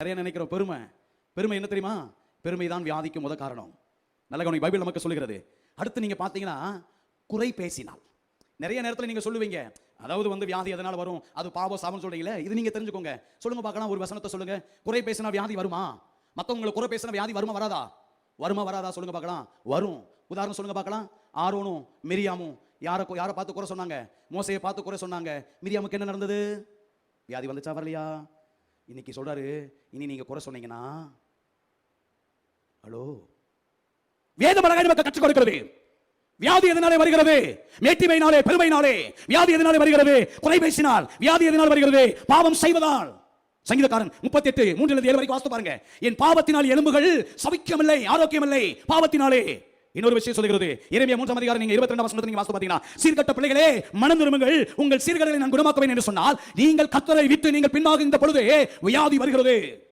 நிறைய நினைக்கிறோம் பெருமை. பெருமை என்ன தெரியுமா? பெருமை தான் வியாதிக்கு முத காரணம். நல்ல கவனி, பைபிள் நமக்கு சொல்லுகிறது. அடுத்து நீங்க பாத்தீங்கன்னா குறை பேசினால். நிறைய நேரத்தில் நீங்க சொல்லுவீங்க, அதாவது வியாதி எதனால வரும், அது பாவ சாபம் சொல்றீங்களே, இது நீங்க தெரிஞ்சுக்கோங்க. சொல்லுங்க பார்க்கலாம், ஒரு வசனத்தை சொல்லுங்க. குறை பேசினா வியாதி வருமா? மத்தவங்களை குறை பேசினா வியாதி வருமா வராதா? வருமா வராதா? சொல்லுங்க பார்க்கலாம். வரும். உதாரணம் சொல்லுங்க பார்க்கலாம். ஆரோனும் மிரியாமும் யாரை பார்த்து குறை சொன்னாங்க? மோசையை பார்த்து குறை சொன்னாங்க. மிரியாமுக்கு என்ன நடந்தது? வியாதி வந்துச்சா வரலையா? இன்னைக்கு சொல்றாரு, இனி நீங்க குறை சொன்னீங்கன்னா, ஹலோ, வேதம் அழகாய் நமக்கு கற்றுக் கொடுக்கிறது. வியாதி எதனாலே வருகிறது? மேட்டிமையினாலே, பெருமையினாலே. வியாதி எதனாலே வருகிறது? குறை பேசினால். வியாதி எதனால் வருகிறது? பாவம் செய்வதால். சங்கீதக்காரன் 38:3-7 வரைக்கும் வாசித்து பாருங்க. என் பாவத்தினால் எலும்புகள் சவிக்கமில்லை, ஆரோக்கியமில்லை, பாவத்தினாலே. இன்னொரு விஷயம் சொல்கிறது, எரேமியா 3-ம் நீங்க 22 வசனத்தை நீங்க வாசித்து பாத்தீங்கன்னா, சீர்கட்ட பிள்ளைகளே மனம் திரும்புங்கள், உங்கள் சீர்கேடுகளை நான் குணமாக்குவேன் என்று சொன்னால், நீங்கள் கர்த்தரை விட்டு நீங்கள் பின்வாங்குகின்ற பொழுது வியாதி வருகிறது.